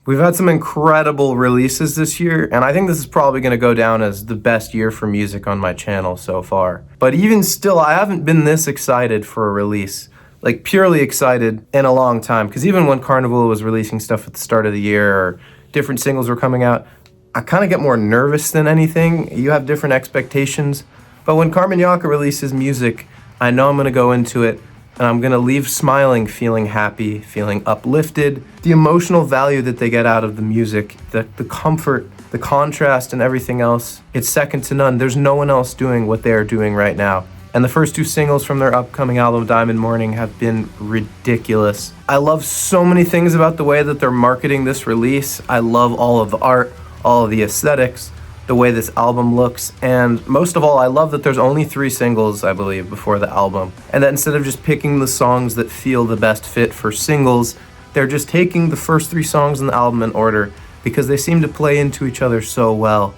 We've had some incredible releases this year, and I think this is probably going to go down as the best year for music on my channel so far. But even still, I haven't been this excited for a release, like purely excited, in a long time. Because even when Carnival was releasing stuff at the start of the year, or different singles were coming out, I kind of get more nervous than anything. You have different expectations. But when Karmanjakah releases music, I know I'm going to go into it, and I'm gonna leave smiling, feeling happy, feeling uplifted. The emotional value that they get out of the music, the comfort, the contrast, and everything else, it's second to none. There's no one else doing what they're doing right now. And the first two singles from their upcoming album, Diamond Morning, have been ridiculous. I love so many things about the way that they're marketing this release. I love all of the art, all of the aesthetics, the way this album looks, and most of all, I love that there's only 3 singles, I believe, before the album, and that instead of just picking the songs that feel the best fit for singles, they're just taking the first 3 songs in the album in order, because they seem to play into each other so well.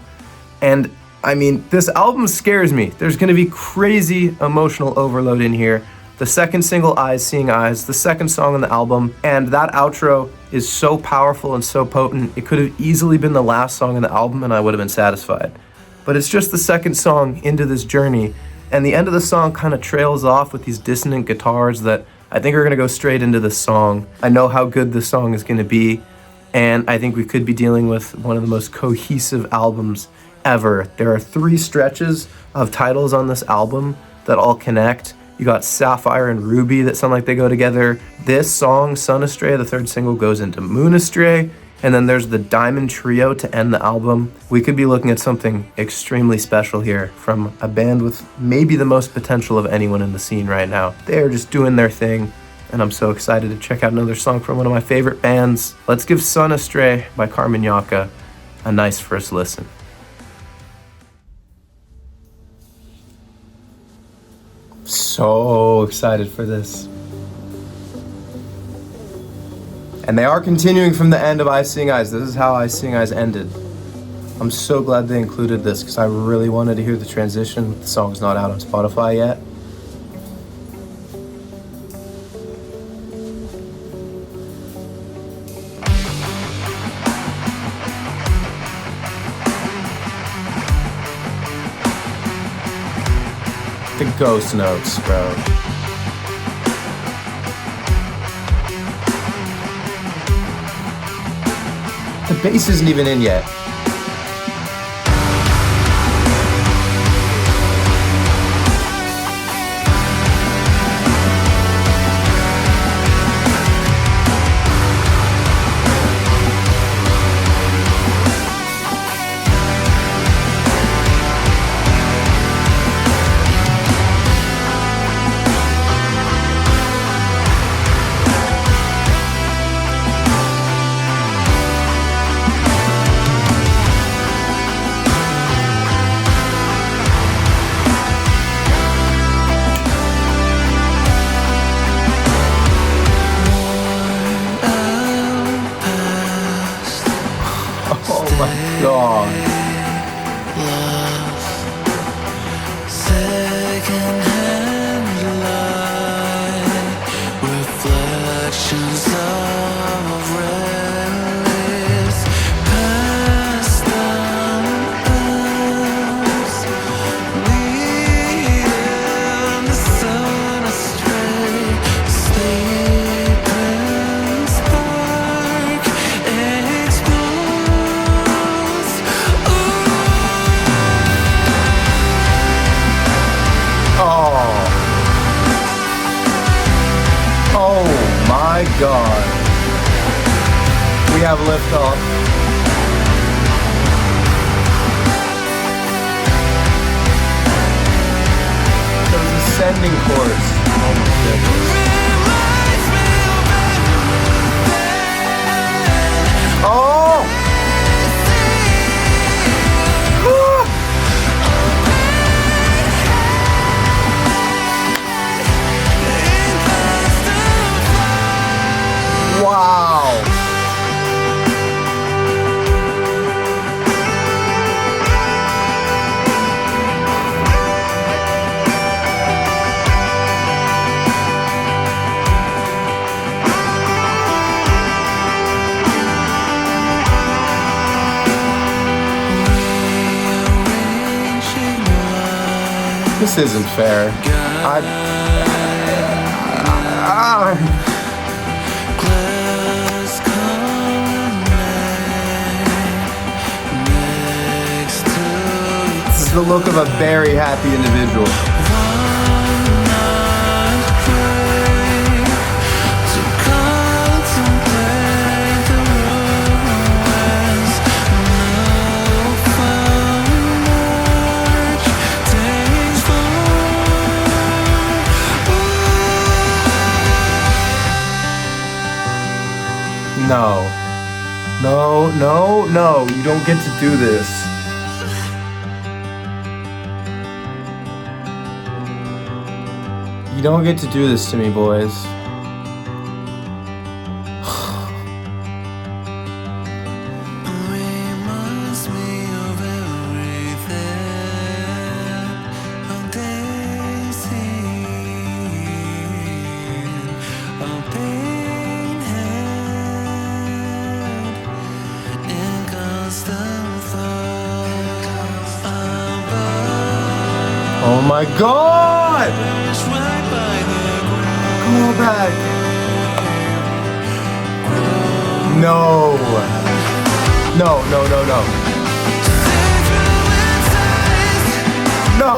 And I mean, this album scares me. There's gonna be crazy emotional overload in here. The second single, Eyes Seeing Eyes, the second song on the album, and that outro is so powerful and so potent. It could have easily been the last song on the album and I would have been satisfied. But it's just the second song into this journey, and the end of the song kind of trails off with these dissonant guitars that I think are gonna go straight into the song. I know how good this song is gonna be, and I think we could be dealing with one of the most cohesive albums ever. There are 3 stretches of titles on this album that all connect. You got Sapphire and Ruby that sound like they go together. This song, Sunstray, the third single, goes into Astray. And then there's the Diamond Trio to end the album. We could be looking at something extremely special here from a band with maybe the most potential of anyone in the scene right now. They're just doing their thing, and I'm so excited to check out another song from one of my favorite bands. Let's give Astray by Karmanjakah a nice first listen. So excited for this. And they are continuing from the end of Eyes Seeing Eyes. This is how Eyes Seeing Eyes ended. I'm so glad they included this because I really wanted to hear the transition. The song's not out on Spotify yet. The ghost notes, bro. The bass isn't even in yet. Oh my god. Oh my god. We have liftoff. Those ascending chords. Oh my goodness. Oh! Wow. This isn't fair. This is the look of a very happy individual. No. No, no, no. You don't get to do this. You don't get to do this to me, boys. Oh my God! Go back. No. No, no, no, no. No!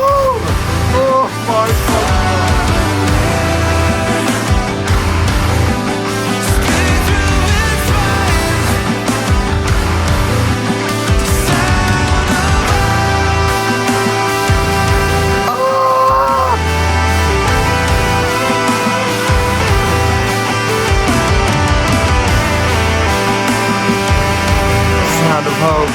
Oh my God. Sound of hope.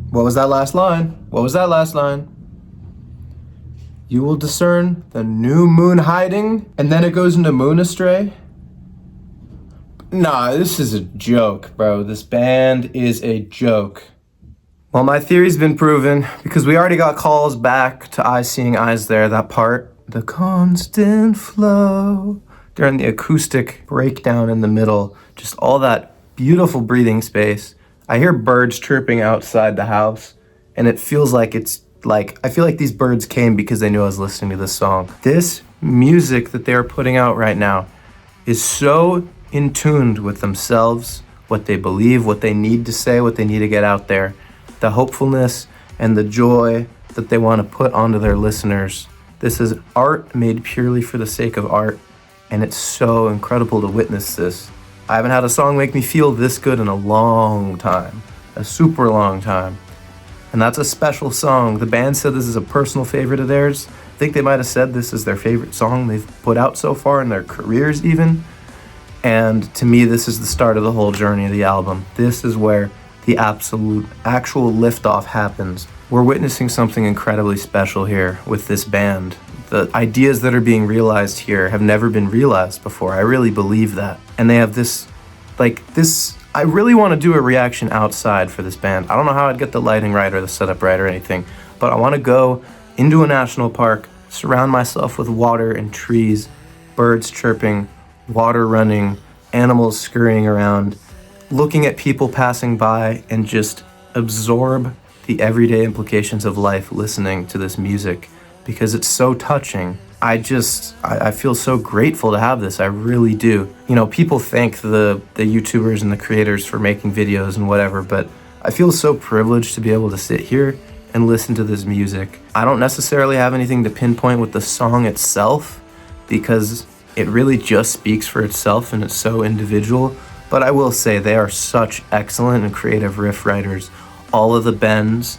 What was that last line? What was that last line? You will discern the new moon hiding, and then it goes into Moon Astray? Nah, this is a joke, bro. This band is a joke. Well, my theory's been proven because we already got calls back to Eyes Seeing Eyes there, that part. The constant flow. During the acoustic breakdown in the middle, just all that beautiful breathing space. I hear birds chirping outside the house, and it feels like I feel like these birds came because they knew I was listening to this song. This music that they are putting out right now is so in tune with themselves, what they believe, what they need to say, what they need to get out there, the hopefulness and the joy that they want to put onto their listeners. This is art made purely for the sake of art, and it's so incredible to witness this. I haven't had a song make me feel this good in a long time, a super long time. And that's a special song. The band said this is a personal favorite of theirs. I think they might have said this is their favorite song they've put out so far in their careers even. And to me, this is the start of the whole journey of the album. This is where the actual liftoff happens. We're witnessing something incredibly special here with this band. The ideas that are being realized here have never been realized before. I really believe that. And they have this, I really want to do a reaction outside for this band. I don't know how I'd get the lighting right or the setup right or anything, but I want to go into a national park, surround myself with water and trees, birds chirping, water running, animals scurrying around, looking at people passing by and just absorb the everyday implications of life listening to this music because it's so touching. I feel so grateful to have this. I really do. You know, people thank the YouTubers and the creators for making videos and whatever, but I feel so privileged to be able to sit here and listen to this music. I don't necessarily have anything to pinpoint with the song itself because it really just speaks for itself and it's so individual, but I will say they are such excellent and creative riff writers. All of the bends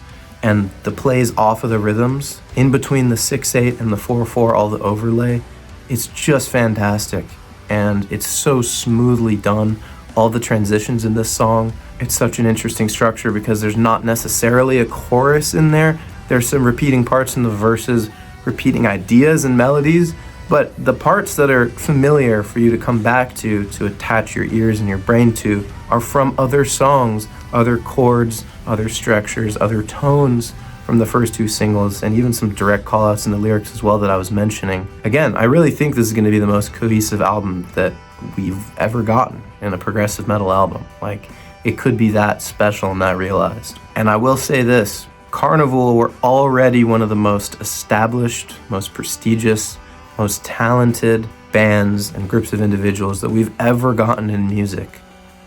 and the plays off of the rhythms, in between the 6/8 and the 4/4, all the overlay, it's just fantastic. And it's so smoothly done. All the transitions in this song, it's such an interesting structure because there's not necessarily a chorus in there. There's some repeating parts in the verses, repeating ideas and melodies, but the parts that are familiar for you to come back to attach your ears and your brain to, are from other songs, other chords, other structures, other tones from the first two singles, and even some direct call-outs in the lyrics as well that I was mentioning. Again, I really think this is going to be the most cohesive album that we've ever gotten in a progressive metal album. Like, it could be that special and that realized. And I will say this, Carnival were already one of the most established, most prestigious, most talented bands and groups of individuals that we've ever gotten in music.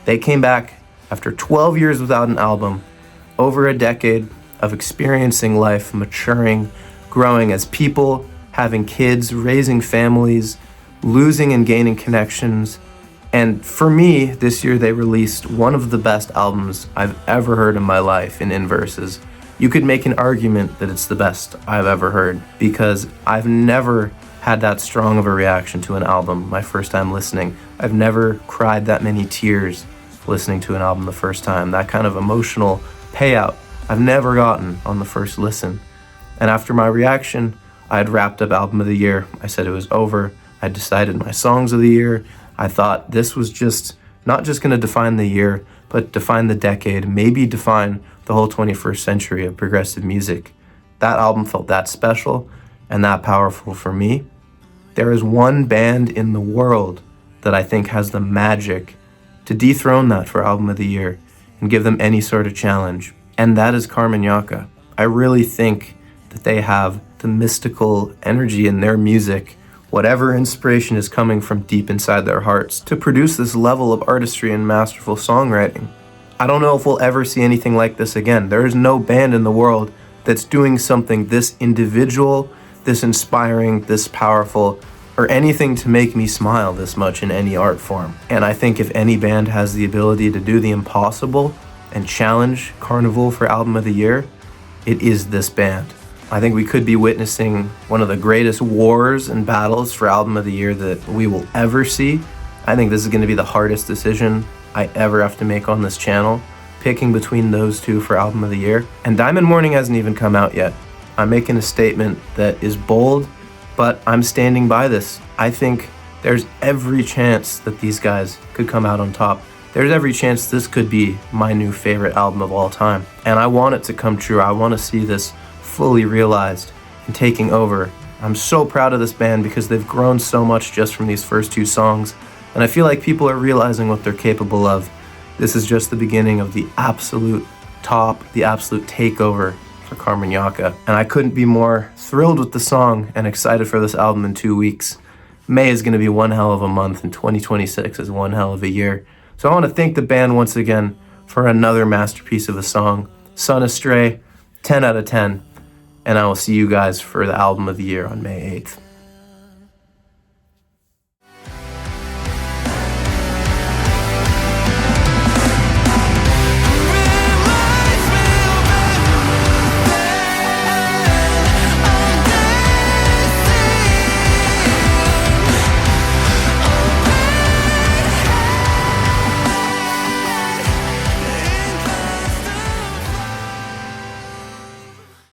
They came back after 12 years without an album, over a decade of experiencing life, maturing, growing as people, having kids, raising families, losing and gaining connections. And for me, this year they released one of the best albums I've ever heard in my life in Inverses. You could make an argument that it's the best I've ever heard, because I've never had that strong of a reaction to an album my first time listening. I've never cried that many tears listening to an album the first time. That kind of emotional payout I've never gotten on the first listen. And after my reaction, I had wrapped up Album of the Year. I said it was over. I decided my songs of the year. I thought this was just not just going to define the year, but define the decade, maybe define the whole 21st century of progressive music. That album felt that special and that powerful for me. There is one band in the world that I think has the magic to dethrone that for Album of the Year and give them any sort of challenge, and that is Karmanjakah. I really think that they have the mystical energy in their music, whatever inspiration is coming from deep inside their hearts, to produce this level of artistry and masterful songwriting. I don't know if we'll ever see anything like this again. There is no band in the world that's doing something this individual, this inspiring, this powerful, or anything to make me smile this much in any art form. And I think if any band has the ability to do the impossible and challenge Carnival for Album of the Year, it is this band. I think we could be witnessing one of the greatest wars and battles for Album of the Year that we will ever see. I think this is going to be the hardest decision I ever have to make on this channel, picking between those two for Album of the Year. And Diamond Morning hasn't even come out yet. I'm making a statement that is bold, but I'm standing by this. I think there's every chance that these guys could come out on top. There's every chance this could be my new favorite album of all time. And I want it to come true. I want to see this fully realized and taking over. I'm so proud of this band because they've grown so much just from these first two songs. And I feel like people are realizing what they're capable of. This is just the beginning of the absolute top, the absolute takeover for Karmanjakah. And I couldn't be more thrilled with the song and excited for this album in 2 weeks. May is going to be one hell of a month, and 2026 is one hell of a year. So I want to thank the band once again for another masterpiece of a song. Astray, 10 out of 10. And I will see you guys for the Album of the Year on May 8th.